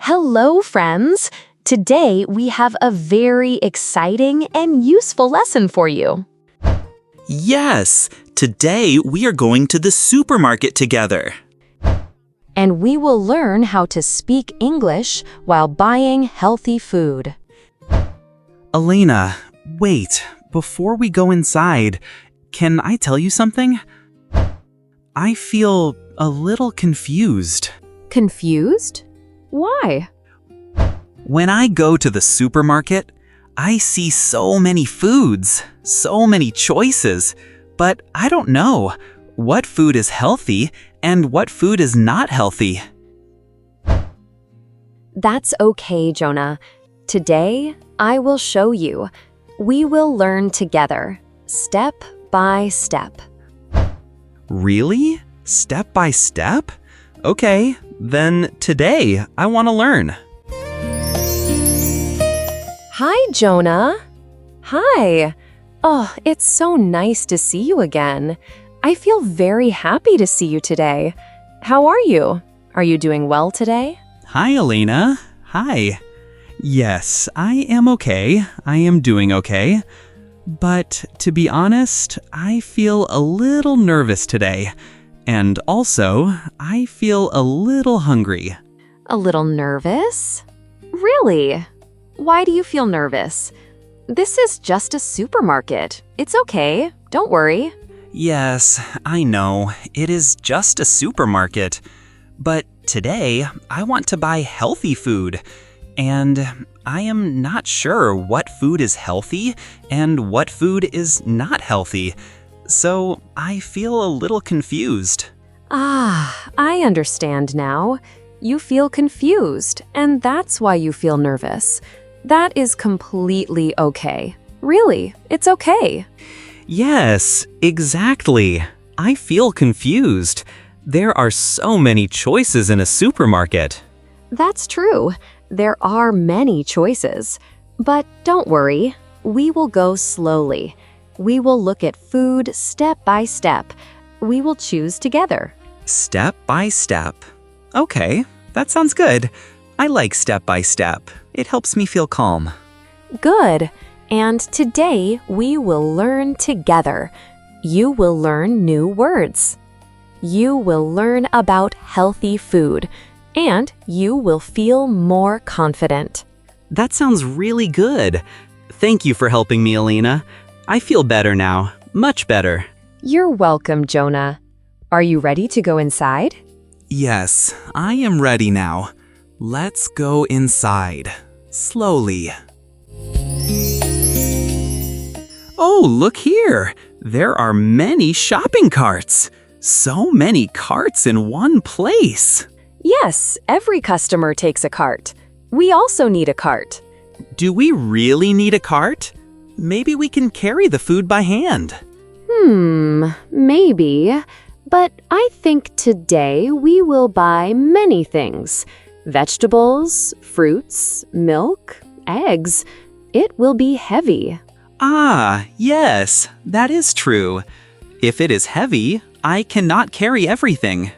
Hello, friends! Today we have a very exciting and useful lesson for you. Yes! Today we are going to the supermarket together. And we will learn how to speak English while buying healthy food. Elena, wait. Before we go inside, can I tell you something? I feel a little confused. Confused? Why? When I go to the supermarket, I see so many foods, so many choices, but I don't know what food is healthy and what food is not healthy. That's okay, Jonah. Today, I will show you. We will learn together, step by step. Really? Step by step? Okay, then today I want to learn. Hi, Jonah. Hi. Oh, it's so nice to see you again. I feel very happy to see you today. How are you? Are you doing well today? Hi, Elena. Hi. Yes, I am okay. I am doing okay. But to be honest, I feel a little nervous today. And also, I feel a little hungry. A little nervous? Really? Why do you feel nervous? This is just a supermarket. It's okay. Don't worry. Yes, I know. It is just a supermarket. But today, I want to buy healthy food. And I am not sure what food is healthy and what food is not healthy. So I feel a little confused. I understand now. You feel confused, and that's why you feel nervous. That is completely okay. Really, it's okay. Yes, exactly. I feel confused. There are so many choices in a supermarket. That's true. There are many choices. But don't worry. We will go slowly. We will look at food step by step. We will choose together. Step by step. Okay, that sounds good. I like step by step. It helps me feel calm. Good. And today we will learn together. You will learn new words. You will learn about healthy food. And you will feel more confident. That sounds really good. Thank you for helping me, Elena. I feel better now. Much better. You're welcome, Jonah. Are you ready to go inside? Yes, I am ready now. Let's go inside. Slowly. Oh, look here. There are many shopping carts. So many carts in one place. Yes, every customer takes a cart. We also need a cart. Do we really need a cart? Maybe we can carry the food by hand. Maybe. But I think today we will buy many things. Vegetables, fruits, milk, eggs. It will be heavy. Ah, yes, that is true. If it is heavy, I cannot carry everything.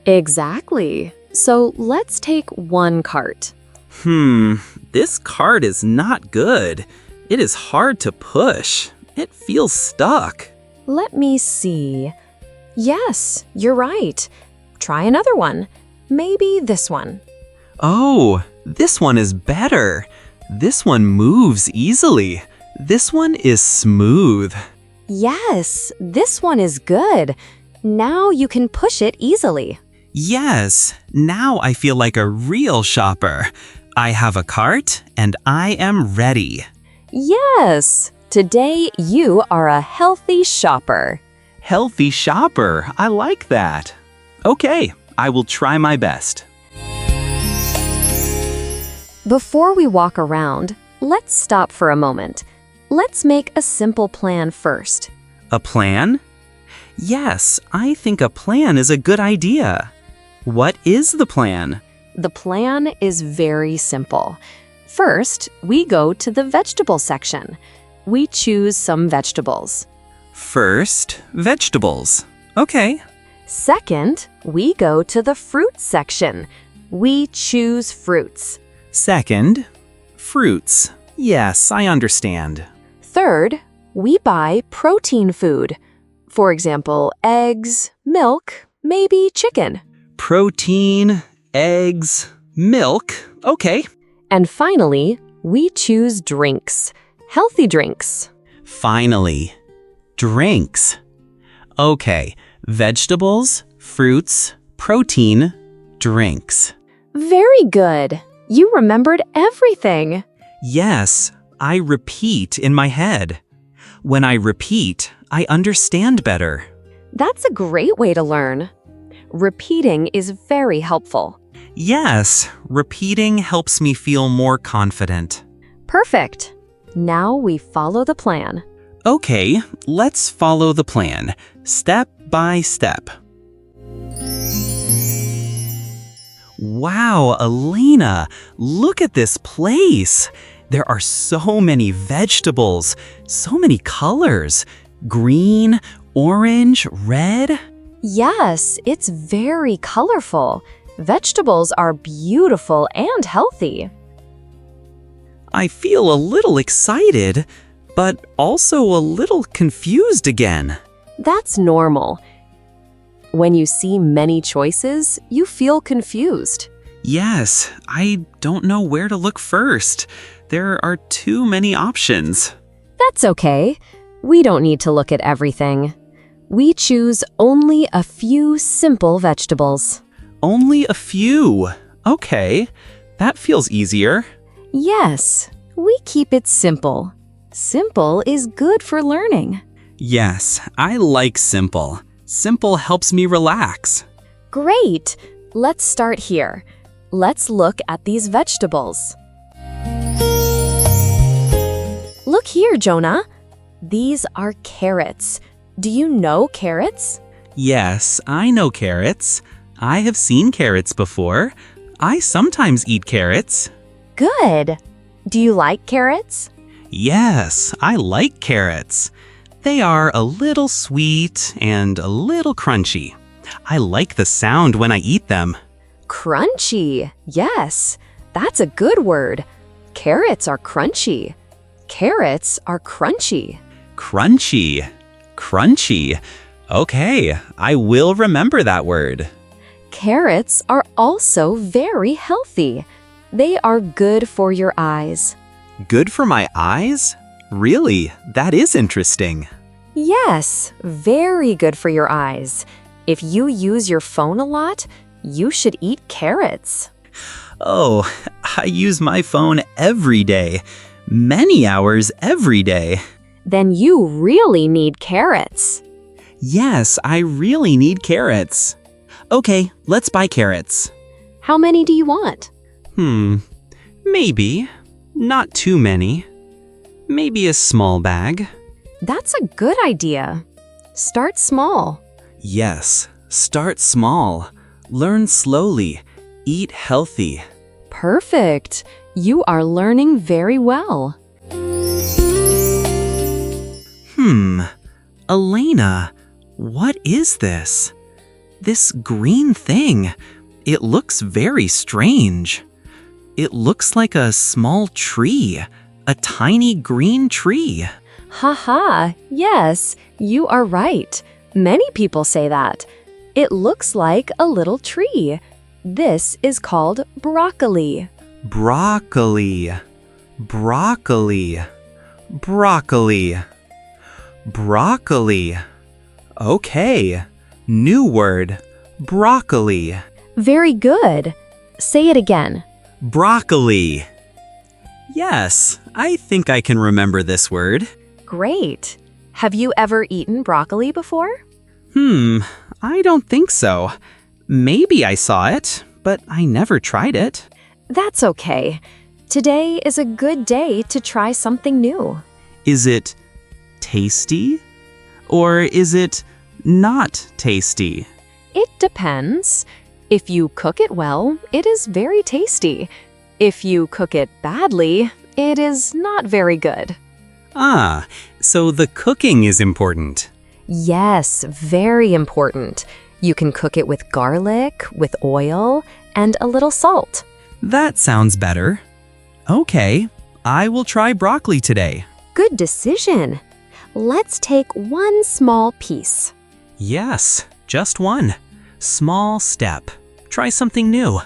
Exactly. So let's take one cart. This cart is not good. It is hard to push. It feels stuck. Let me see. Yes, you're right. Try another one. Maybe this one. Oh, this one is better. This one moves easily. This one is smooth. Yes, this one is good. Now you can push it easily. Yes, now I feel like a real shopper. I have a cart and I am ready. Yes, today you are a healthy shopper. Healthy shopper, I like that. Okay, I will try my best. Before we walk around, let's stop for a moment. Let's make a simple plan first. A plan? Yes, I think a plan is a good idea. What is the plan? The plan is very simple. First, we go to the vegetable section. We choose some vegetables. First, vegetables. Okay. Second, we go to the fruit section. We choose fruits. Second, fruits. Yes, I understand. Third, we buy protein food. For example, eggs, milk, maybe chicken. Protein, eggs, milk. Okay. And finally, we choose drinks. Healthy drinks. Finally, drinks. Okay, vegetables, fruits, protein, drinks. Very good. You remembered everything. Yes, I repeat in my head. When I repeat, I understand better. That's a great way to learn. Repeating is very helpful. Yes, repeating helps me feel more confident. Perfect. Now we follow the plan. Okay, let's follow the plan, step by step. Wow, Elena, look at this place. There are so many vegetables, so many colors. Green, orange, red. Yes, it's very colorful. Vegetables are beautiful and healthy. I feel a little excited, but also a little confused again. That's normal. When you see many choices, you feel confused. Yes, I don't know where to look first. There are too many options. That's okay. We don't need to look at everything. We choose only a few simple vegetables. Only a few. Okay, that feels easier. Yes, we keep it simple. Simple is good for learning. Yes, I like simple. Simple helps me relax. Great! Let's start here. Let's look at these vegetables. Look here, Jonah. These are carrots. Do you know carrots? Yes, I know carrots. I have seen carrots before. I sometimes eat carrots. Good. Do you like carrots? Yes, I like carrots. They are a little sweet and a little crunchy. I like the sound when I eat them. Crunchy. Yes, that's a good word. Carrots are crunchy. Carrots are crunchy. Crunchy. Crunchy. Okay, I will remember that word. Carrots are also very healthy. They are good for your eyes. Good for my eyes? Really? That is interesting. Yes, very good for your eyes. If you use your phone a lot, you should eat carrots. Oh, I use my phone every day. Many hours every day. Then you really need carrots. Yes, I really need carrots. Okay, let's buy carrots. How many do you want? Maybe. Not too many. Maybe a small bag. That's a good idea. Start small. Yes, start small. Learn slowly. Eat healthy. Perfect. You are learning very well. Elena, what is this? This green thing. It looks very strange. It looks like a small tree. A tiny green tree. Haha, yes, you are right. Many people say that. It looks like a little tree. This is called broccoli. Broccoli. Broccoli. Broccoli. Broccoli. Okay. New word. Broccoli. Very good. Say it again. Broccoli. Yes, I think I can remember this word. Great. Have you ever eaten broccoli before? I don't think so. Maybe I saw it, but I never tried it. That's okay. Today is a good day to try something new. Is it tasty? Or is it not tasty? It depends. If you cook it well, it is very tasty. If you cook it badly, it is not very good. Ah, so the cooking is important. Yes, very important. You can cook it with garlic, with oil, and a little salt. That sounds better. Okay, I will try broccoli today. Good decision. Let's take one small piece. Yes, just one. Small step. Try something new.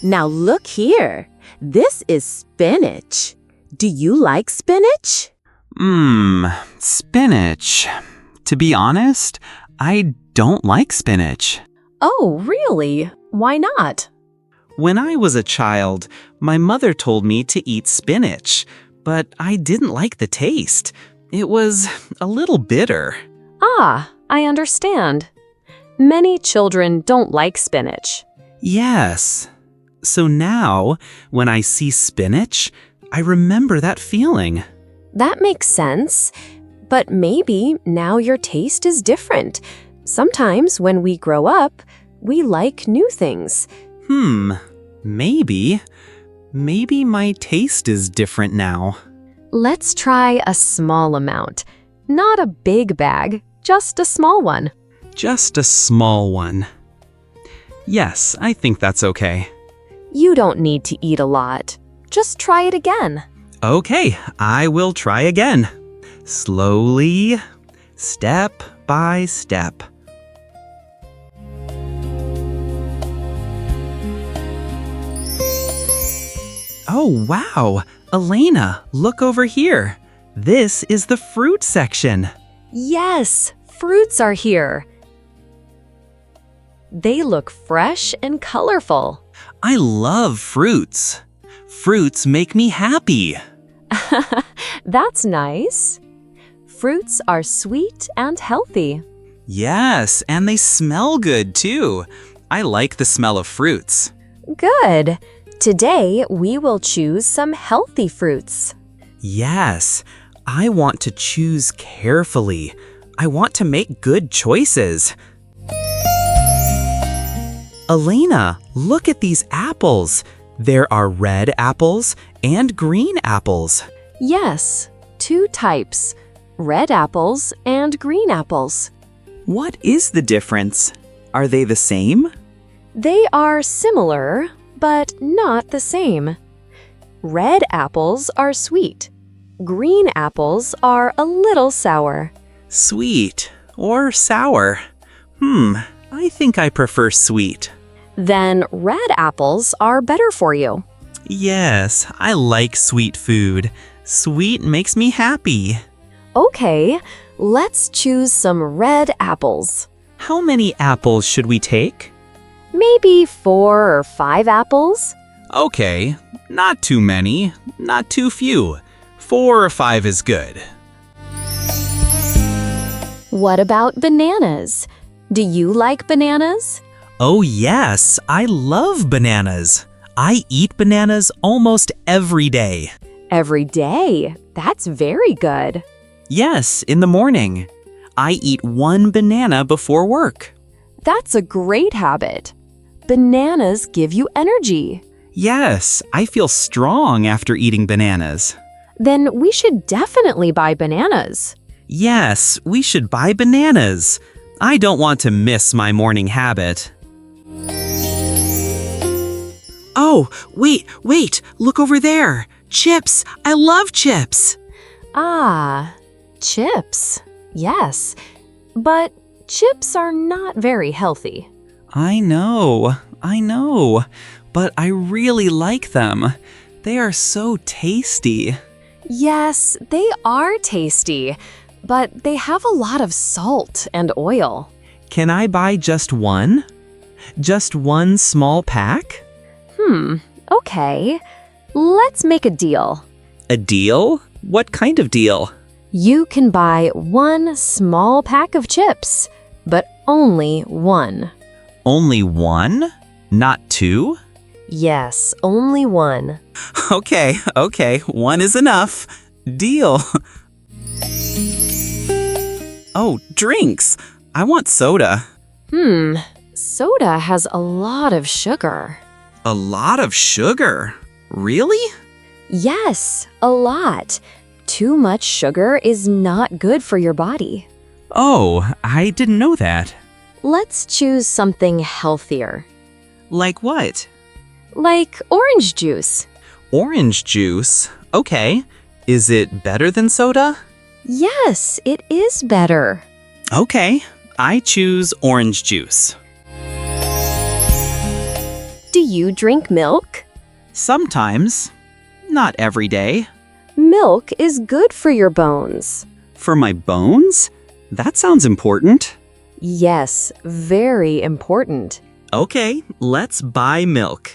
Now look here. This is spinach. Do you like spinach? Spinach. To be honest, I don't like spinach. Oh, really? Why not? When I was a child, my mother told me to eat spinach, but I didn't like the taste. It was a little bitter. Ah, I understand. Many children don't like spinach. Yes. So now, when I see spinach, I remember that feeling. That makes sense. But maybe now your taste is different. Sometimes when we grow up, we like new things. Maybe. Maybe my taste is different now. Let's try a small amount. Not a big bag, just a small one. Just a small one. Yes, I think that's okay. You don't need to eat a lot. Just try it again. Okay, I will try again. Slowly, step by step. Oh, wow! Elena, look over here. This is the fruit section. Yes, fruits are here. They look fresh and colorful. I love fruits. Fruits make me happy. That's nice. Fruits are sweet and healthy. Yes, and they smell good too. I like the smell of fruits. Good. Today, we will choose some healthy fruits. Yes, I want to choose carefully. I want to make good choices. Elena, look at these apples. There are red apples and green apples. Yes, 2 types, red apples and green apples. What is the difference? Are they the same? They are similar, but not the same. Red apples are sweet. Green apples are a little sour. Sweet or sour? I think I prefer sweet. Then red apples are better for you. Yes, I like sweet food. Sweet makes me happy. Okay, let's choose some red apples. How many apples should we take? Maybe 4 or 5 apples? Okay, not too many, not too few. 4 or 5 is good. What about bananas? Do you like bananas? Oh yes, I love bananas. I eat bananas almost every day. Every day. That's very good. Yes, in the morning. I eat 1 banana before work. That's a great habit. Bananas give you energy. Yes, I feel strong after eating bananas. Then we should definitely buy bananas. Yes, we should buy bananas. I don't want to miss my morning habit. Oh, wait, look over there. Chips, I love chips. Ah, chips. Yes, but chips are not very healthy. I know, but I really like them. They are so tasty. Yes, they are tasty, but they have a lot of salt and oil. Can I buy just one? Just one small pack? Okay. Let's make a deal. A deal? What kind of deal? You can buy 1 small pack of chips, but only 1. Only 1? Not 2? Yes, only 1. Okay, 1 is enough. Deal. Oh, drinks. I want soda. Soda has a lot of sugar. A lot of sugar? Really? Yes, a lot. Too much sugar is not good for your body. Oh, I didn't know that. Let's choose something healthier, Like what? like orange juice. Orange juice? Okay. Is it better than soda? Yes, it is better. Okay, I choose orange juice. Do you drink milk? Sometimes. Not every day. Milk is good for your bones. For my bones? That sounds important. Yes, very important. Okay, let's buy milk.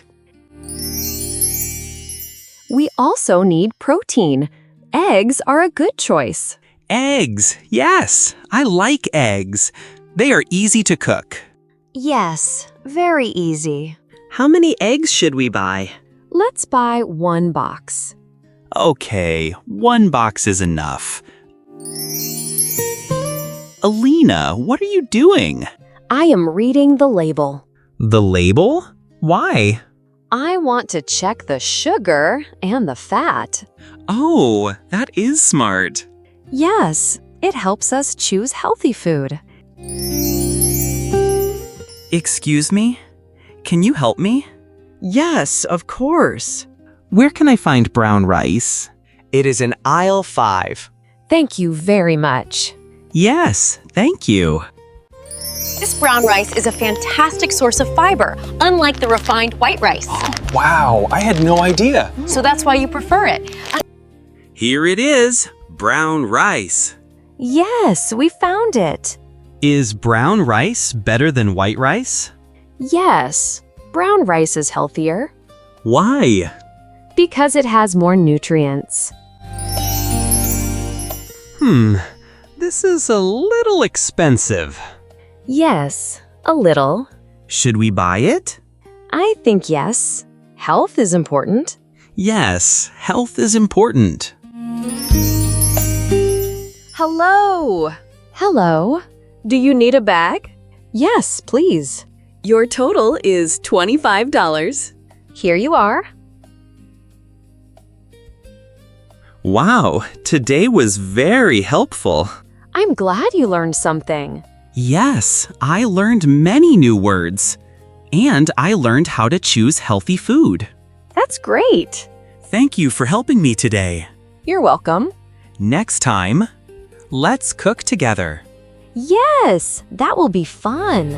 We also need protein. Eggs are a good choice. Eggs! Yes, I like eggs. They are easy to cook. Yes, very easy. How many eggs should we buy? Let's buy 1 box. Okay, 1 box is enough. Elena, what are you doing? I am reading the label. The label? Why? I want to check the sugar and the fat. Oh, that is smart. Yes, it helps us choose healthy food. Excuse me? Can you help me? Yes, of course. Where can I find brown rice? It is in aisle 5. Thank you very much. Yes, thank you. This brown rice is a fantastic source of fiber, unlike the refined white rice. Wow, I had no idea. So that's why you prefer it. Here it is, brown rice. Yes, we found it. Is brown rice better than white rice? Yes, brown rice is healthier Why? because it has more nutrients. This is a little expensive. Yes, a little. Should we buy it? I think yes. Health is important. Yes, health is important. Hello! Hello. Do you need a bag? Yes, please. Your total is $25. Here you are. Wow, today was very helpful. I'm glad you learned something. Yes, I learned many new words. And I learned how to choose healthy food. That's great. Thank you for helping me today. You're welcome. Next time, let's cook together. Yes, that will be fun.